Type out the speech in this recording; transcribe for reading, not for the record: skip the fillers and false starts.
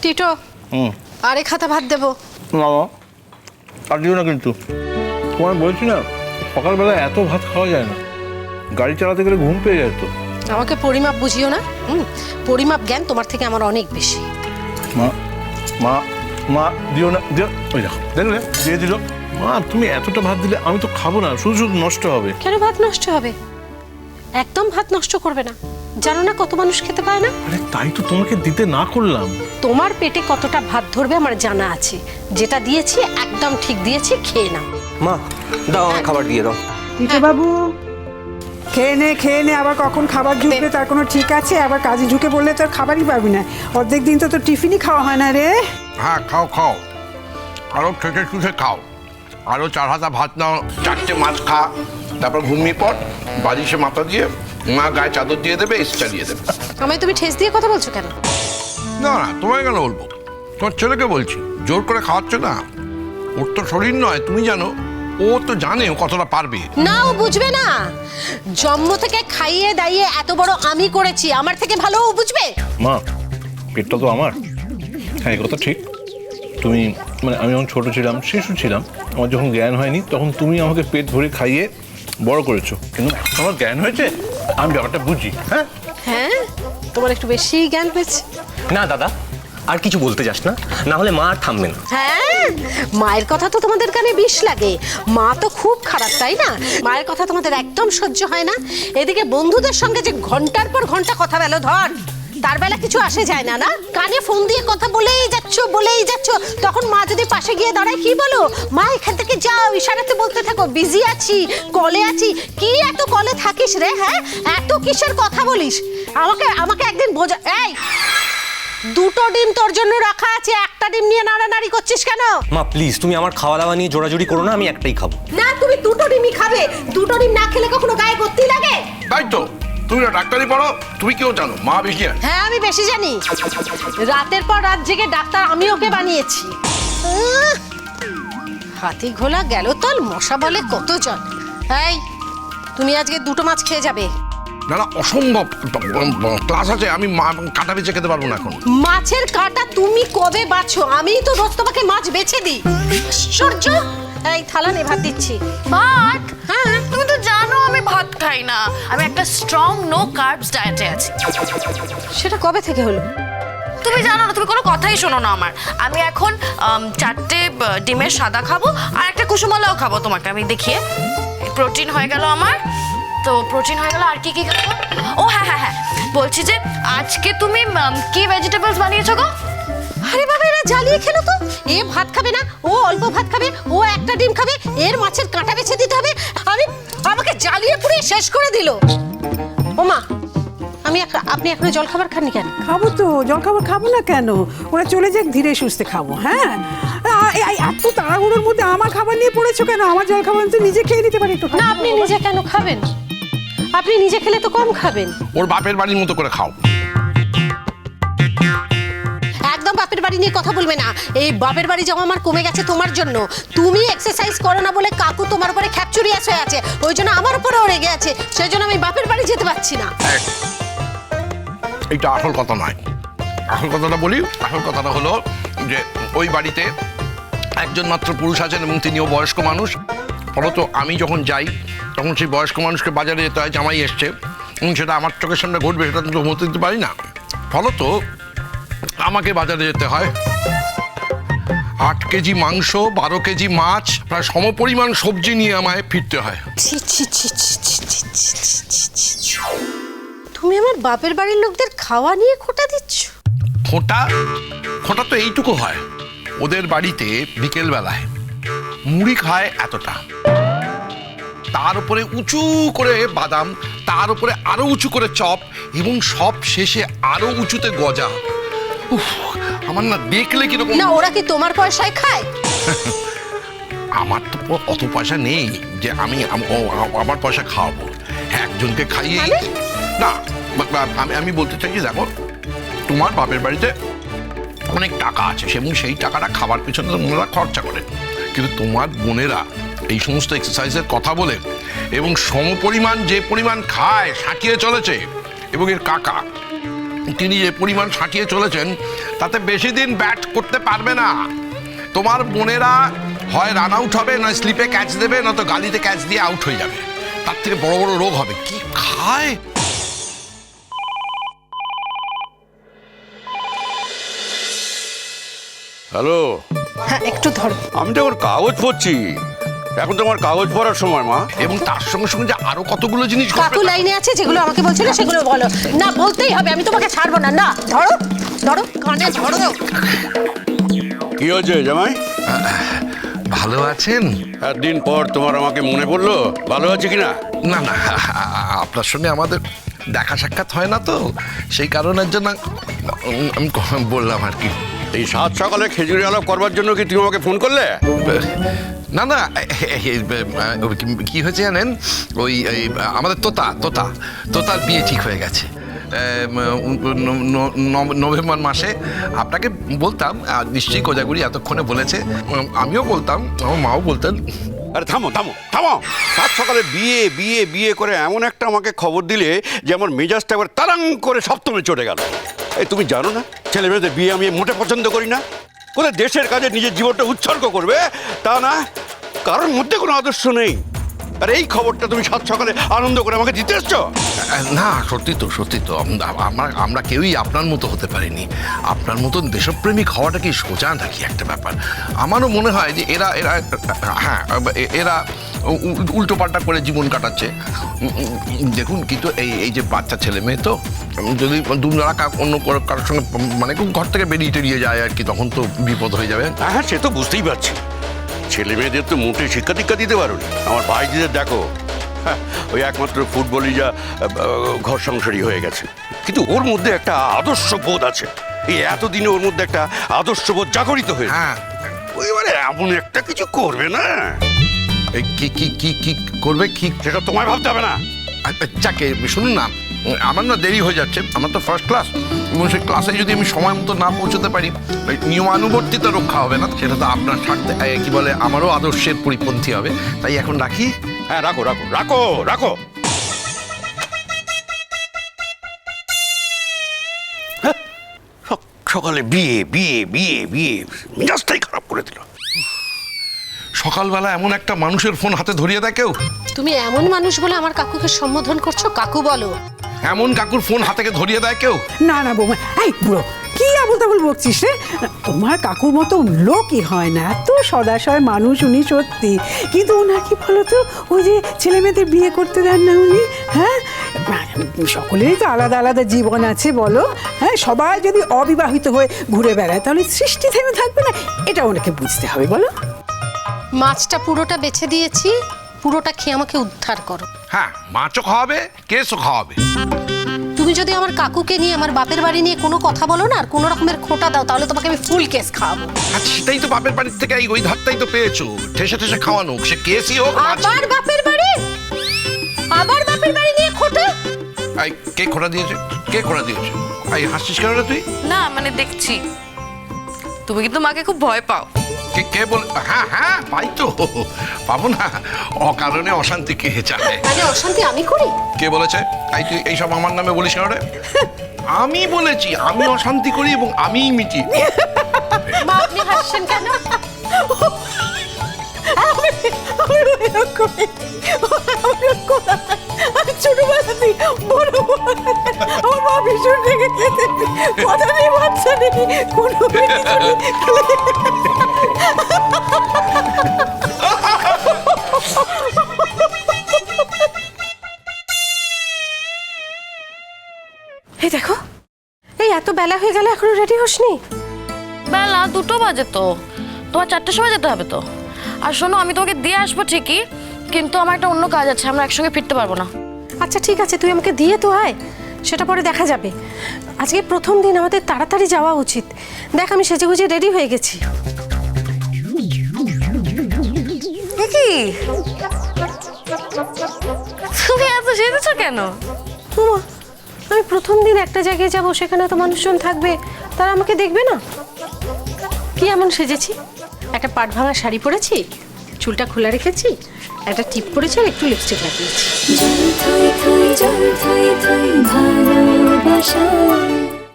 Tito আরে খাতা ভাত দেবো। না আর দিও না, কিন্তু তোমার বলছি না সকালবেলা এত ভাত খাওয়া যায় না, গাড়ি চালাতে গেলে ঘুম পেয়ে যায় তো। আমাকে পরিমাপ বুঝিও না। পরিমাপ জ্ঞান তোমার থেকে আমার অনেক বেশি। মা মা মা দিও না, দিও। ওই দেখো দেখলে দিয়ে দিল। মা তুমি এতটা ভাত দিলে আমি তো খাবো না, শুধু শুধু নষ্ট হবে। কেন ভাত নষ্ট হবে? একদম ভাত নষ্ট করবে না। জানো না কত মানুষ খেতে পায় না? আরে তাই তো তোমাকে দিতে না করলাম। তোমার পেটে কতটা ভাত ধরবে আমার জানা আছে। যেটা দিয়েছি একদম ঠিক দিয়েছি, খেয়ে নাও। মা দাও আমার খাবার দিয়ে দাও। টিটো বাবু খেয়ে নে আবার কখন খাবার ঢুকবে তার কোনো ঠিক আছে? আবার কাজে ঢুকে বললে তো আর খাবারই পাবি না। অর্ধেক দিন তো তোর টিফিনই খাওয়া হয় না রে। হ্যাঁ খাও খাও, আরো ঠেকে শুষে খাও, আরো 4 হাতা ভাত নাও, 4টে মাছ খা, তারপর ঘুমিয়ে পড়, বালিশে মাথা দিয়ে মা গায়ে চাদর দিয়ে দেবে, এসে চালিয়ে দেবে। আমায় তুমি ঠেস দিয়ে কথা বলছো কেন? না না, তোমায় কেন বলবো, তোমার ছেলেকে বলছি। জোর করে খাওয়াচ্ছ না, ওর তো শরীর নয়, তুমি জানো, ও তো জানে ও কতটা পারবে। না, ও বুঝবে না। জন্ম থেকে খাইয়ে দাইয়ে এত বড় আমি করেছি, আমার থেকে ভালো ও বুঝবে? মা পেটটা তো আমার। হ্যাঁ এই কথা ঠিক। তুমি মানে আমি যখন ছোট ছিলাম, শিশু ছিলাম, আমার যখন জ্ঞান হয়নি তখন তুমি আমাকে পেট ভরে খাইয়ে বড় করেছো, কিন্তু আমার জ্ঞান হয়েছে, আমি ব্যাপারটা বুঝি। হ্যাঁ হ্যাঁ, তোমার একটু বেশি জ্ঞান হয়েছে। না দাদা, আর কিছু বলতে যাস না, না হলে মা আর থামবে না। হ্যাঁ, মায়ের কথা তো তোমাদের কানে বিষ লাগে। মা তো খুব খারাপ, তাই না? মায়ের কথা তোমাদের একদম সহ্য হয় না। এদিকে বন্ধুদের সঙ্গে যে ঘন্টার পর ঘন্টা কথা বলো, ধর তার বেলা কিছু আসে যায় না। না, কানে ফোন দিয়ে কথা বলেই যাচ্ছ। তখন মা যদি পাশে গিয়ে দাঁড়ায়, কি বলো? মা এখান থেকে যাও, ইশারাতে বলতে থাকো বিজি আছি, কলে আছি। কি এত কলে থাকিস রে? হ্যাঁ, এত কিসের কথা বলিস? আমাকে একদিন বোঝা। এই, 2টো ডিম তোর জন্য রাখা আছে, একটা ডিম নিয়ে নাড়ানাড়ি করছিস কেন? মা প্লিজ তুমি আমার খাওয়া দাওয়া নিয়ে জোরাজুরি করো না, আমি একটাই খাবো। না, তুমি 2টো ডিমই খাবে। 2টো ডিম না খেলে কখনো গায়ে গতি লাগে? তাই তো, তুমি না ডাক্তারি পড়ো, তুমি কেউ জানো মা বেশি জানে। হ্যাঁ, আমি বেশি জানি। রাতের পর রাত জেগে ডাক্তার আমি ওকে বানিয়েছি। হাতি ঘোলা গেল তল, মশা বলে কত জন। এই, তুমি আজকে 2টো মাছ খেয়ে যাবে। না না, অসম্ভব, ক্লাস আছে, আমি কাটা বেঁচে খেতে পারবো না এখন। মাছের কাঁটা তুমি কবে বাছো? আমিই তো রোজ তোমাকে মাছ বেছে দিই। আশ্চর্য। এই থালা নে, ভাত দিচ্ছি। ভাত? হ্যাঁ, তুমি তো জানো আমি ভাত খাই না, আমি একটা স্ট্রং নো কার্বস ডায়েটে আছি। সেটা কবে থেকে হলো? তুমি জানো না, তুমি কোনো কথাই শোনো না আমার। আমি এখন 4টে ডিমের সাদা খাবো আর একটা কুসুমালাও খাবো, তোমাকে আমি দেখিয়ে। প্রোটিন হয়ে গেল আমার, তো প্রোটিন হয়ে গেল। আর কি কি খাবো? ও হ্যাঁ, বলছি যে আজকে তুমি কি ভেজিটেবলস বানিয়েছো গো? আরে বাবা, এরা জ্বালিয়ে খেলো তো। এ ভাত খাবে না, ও অল্প ভাত খাবে, ও একটা ডিম খাবে, এর মাছের কাঁটা বেছে দিতে হবে। আমাকে জ্বালিয়ে পুড়িয়ে শেষ করে দিল। ওমা, আপনি এখনো জল খাবার খাননি কেন? খাবো তো, জল খাবার খাবো না কেন? ওরা চলে যাক, ধীরে সুস্থে খাবো। হ্যাঁ, এত তাড়াহুড়োর মধ্যে আমার খাবার নিয়ে পড়েছো কেন? আমার জল খাবার তো নিজে খেয়ে নিতে পারি একটু। না, আপনি নিজে কেন খাবেন? আপনি নিজে খেলে তো কম খাবেন। ওর বাপের বাড়ির মতো করে খাও। একদম বাপের বাড়ি নিয়ে কথা বলবে না। এই বাপের বাড়ি যাওয়া আমার কমে গেছে তোমার জন্য। তুমি এক্সারসাইজ করো না বলে কাকু তোমার উপরে খ্যাপচুরিয়াস হয়ে আছে, ওই জন্য আমার উপরেও রেগে আছে। সেই জন্য আমি বাপের বাড়ি যেতে পারছি না। এইটা আসল কথা নয়। আসল কথাটা বলি, আসল কথাটা হলো যে ওই বাড়িতে একজন মাত্র পুরুষ আছেন এবং তিনিও বয়স্ক মানুষ। ফলত আমি যখন যাই তখন সেই বয়স্ক মানুষকে বাজারে যেতে হয়, জামাই এসছে, এবং সেটা আমার চোখের সামনে ঘটবে সেটা তো হতে দিতে পারি না। ফলত আমাকে বাজারে যেতে হয়। 8 কেজি মাংস, 12 কেজি মাছ, প্রায় সমপরিমাণ সবজি নিয়ে আমায় ফিরতে হয়। ছি ছি ছি ছি ছি ছি ছি ছি ছি ছি। তুমি আমার বাপের বাড়ির লোকদের খাওয়া নিয়ে খোঁটা দিচ্ছ? খোঁটা তো এইটুকু হয়, ওদের বাড়িতে বিকেল বেলায় মুড়ি খায় এতটা, তার উপরে উঁচু করে বাদাম, তার উপরে আরো উঁচু করে চপ, এবং সব শেষে আরো উঁচুতে গজা। আমার না দেখলে কিরকম। না, ওরা কি তোমার পয়সায় খায়? আমার তো অত পয়সা নেই যে আমি আমার পয়সা খাওয়াবো একজনকে খাইয়ে। না, আমি বলতে চাইছি, দেখো তোমার বাপের বাড়িতে অনেক টাকা আছে এবং সেই টাকাটা খাবার পিছনে ওনারা খরচা করে, কিন্তু তোমার বোনেরা এই সমস্ত এক্সারসাইজের কথা বলে এবং সমপরিমাণ যে পরিমাণ খায় সাঁটিয়ে চলেছে। এবং এর কাকা তিনি যে পরিমাণ ছাটিয়ে চলেছেন তাতে বেশি দিন ব্যাট করতে পারবে না। তোমার বোনেরা হয় রান আউট হবে, নয় স্লিপে ক্যাচ দেবে, নয়তো গালিতে ক্যাচ দিয়ে আউট হয়ে যাবে। তার থেকে বড় বড় রোগ হবে। কি খায়! হ্যালো, হ্যাঁ একটু ধরো। আমি তো এখন কাগজ পড়ছি। এখন তো আমার কাগজ পড়ার সময়, মা। এবং তার সঙ্গে সঙ্গে যে আরো কতগুলো জিনিস ঘটবে। কাকু লাইনে আছে, যেগুলো আমাকে বলছিল সেগুলো বলো। না বলতেই হবে, আমি তোমাকে ছাড়বো না। না ধরো ধরো, কানে ধরো। কি হয়েছে জামাই? ভালো আছেন? একদিন পর তোমার আমাকে মনে পড়লো, ভালো আছে কিনা? না না, আপনার সঙ্গে আমাদের দেখা সাক্ষাৎ হয় না তো, সেই কারণের জন্য আমি বললাম আর কি। এই সাত সকালে খেজুরি আলাপ করবার জন্য কি তুমি আমাকে ফোন করলে? না না, কি হয়েছে জানেন, ওই আমাদের তোতার বিয়ে ঠিক হয়ে গেছে নভেম্বর মাসে। আপনাকে বলতাম, নিশ্চয়ই কোজাগুড়ি এতক্ষণে বলেছে, আমিও বলতাম, আমার মাও বলতেন। আরে থামো থামো থামো, সাত সকালে বিয়ে বিয়ে বিয়ে করে এমন একটা আমাকে খবর দিলে যে আমার মেজাজটা একবার তারাং করে সপ্তমে চড়ে গেল। এই তুমি জানো না, ছেলে মেয়েদের বিয়ে আমি মোটে পছন্দ করি না। কোথায় দেশের কাজে নিজের জীবনটা উৎসর্গ করবে, তা না, কারোর মধ্যে কোনো আদর্শ নেই। আর এই খবরটা তুমি সাত সকালে আনন্দ করে আমাকে দিতে এসছো? না সত্যি তো আমরা কেউই আপনার মতো হতে পারিনি। আপনার মতন দেশপ্রেমিক হওয়াটা কি সোজা নাকি একটা ব্যাপার? আমারও মনে হয় যে এরা উল্টোপাল্টা করে জীবন কাটাচ্ছে। দেখুন, কিন্তু এই যে বাচ্চা ছেলে মেয়ে, তো যদি দুজনা অন্য কারোর সঙ্গে মানে ঘর থেকে বেরিয়ে টেরিয়ে যায় আর কি, তখন তো বিপদ হয়ে যাবে। হ্যাঁ, সে তো বুঝতেই পারছি। ছেলে মেয়েদের তো মোটে শিক্ষা দীক্ষা দিতে পারোনি। আমার ভাইজিদের দেখো, ওই একমাত্র ফুটবলই যা ঘর সংসারী হয়ে গেছে, কিন্তু ওর মধ্যে একটা আদর্শ বোধ আছে। এই এতদিনে ওর মধ্যে একটা আদর্শ বোধ জাগরিত হয়েছে। হ্যাঁ, ওইবারে এমন একটা কিছু করবে না। কি করবে? কি সেটা তোমায় ভাবতে হবে না। যাকে শুনুন না, আমার না দেরি হয়ে যাচ্ছে, আমার তো ফার্স্ট ক্লাস, এবং সেই ক্লাসে যদি আমি সময় মতো না পৌঁছতে পারি, নিয়মানুবর্তিতা রক্ষা হবে না। সেটা তো আপনার স্বার্থে, কি বলে, আমারও আদর্শের পরিপন্থী হবে। তাই এখন রাখি। হ্যাঁ, রাখো রাখো রাখো রাখো। সকালে বিয়ে বিয়ে বিয়ে বিয়ে, মেজাজটাই খারাপ করে দিল। সকালবেলা এমন একটা মানুষের ফোন হাতে ধরিয়ে দেয় কেউ? তুমি এমন মানুষ বলে আমার কাকুকে সম্বোধন করছো? কাকু বলো। এমন কাকুর ফোন হাতে ধরিয়ে দেয় কেউ? না না বৌমা, এই বুড়ো কি আবল তাবল বকছিস রে? তোমার কাকুর মতো লোকই হয় না, এত সদাশয় মানুষ উনি সত্যি। কিন্তু ওনার কি বলতো, ওই যে ছেলে মেয়েদের বিয়ে করতে দেন না উনি। হ্যাঁ, সকলেরই তো আলাদা আলাদা জীবন আছে বলো। হ্যাঁ, সবাই যদি অবিবাহিত হয়ে ঘুরে বেড়ায় তাহলে সৃষ্টি থেমে থাকবে না, এটা ওনাকে বুঝতে হবে বলো। মাছটা পুরোটা বেছে দিয়েছি, পুরোটা খেয়ে আমাকে উদ্ধার করো। হ্যাঁ, মাছও খাওয়াবে, কেসও খাওয়াবে। তুমি যদি আমার কাকুকে নিয়ে আমার বাপের বাড়ি নিয়ে কোনো কথা বলো না, আর কোনো রকমের খোঁটা দাও, তাহলে তোমাকে আমি ফুল কেস খাওয়াবো। আচ্ছা, সেটাই তো বাপের বাড়ির থেকে ওই ধারটাই তো পেয়েছো, ঠেসে ঠেসে খাওয়ানো, সে কেসই হোক। আবার বাপের বাড়ি, আবার বাপের বাড়ি নিয়ে খোঁটা। কে খোঁড়া দিয়েছে? কে খোঁড়া দিয়েছে? হাসছিস কেন রে তুই? না মানে দেখছি তুমি কিন্তু মাকে খুব ভয় পাও। কে বল? হ্যাঁ পাই তো, পাবো না? অকারণে অশান্তি কে চায়? মানে অশান্তি আমি করি? কে বলেছে? তুই এইসব আমার নামে বলিস কেন রে? আমি বলেছি আমি অশান্তি করি এবং আমিই মিটি। মা, আপনি হাসছেন কেন? ছোটবেলাতেই বড় আমার মা ভীষণ রেগে যেতে, কথা নেই বাচ্চা নেই কোনো এই দেখো, এই এত বেলা হয়ে গেল এখনো রেডি হসনি? বেলা 2টো বাজে তো, তোমার 4টার সময় যেতে হবে তো। আর শোনো, আমি তোমাকে দিয়ে আসবো ঠিকই, কিন্তু আমার একটা অন্য কাজ আছে, আমরা একসঙ্গে ফিরতে পারবো না। আচ্ছা ঠিক আছে, তুই আমাকে দিয়ে তো আয়, সেটা পরে দেখা যাবে। আজকে প্রথম দিন, আমাদের তাড়াতাড়ি যাওয়া উচিত। দেখ, আমি সেজে গুজে রেডি হয়ে গেছি। কি তুমি এত সেজেছো কেন? ওমা, আমি প্রথম দিন একটা জায়গায় যাব, সেখানে তো মানুষজন থাকবে, তারা আমাকে দেখবে না? কি এমন সেজেছি? একটা পাট ভাঙা শাড়ি পরেছি, চুলটা খোলা রেখেছি, একটা টিপ পরেছি, আর একটু লিপস্টিক লাগিয়েছি। ভালোবাসা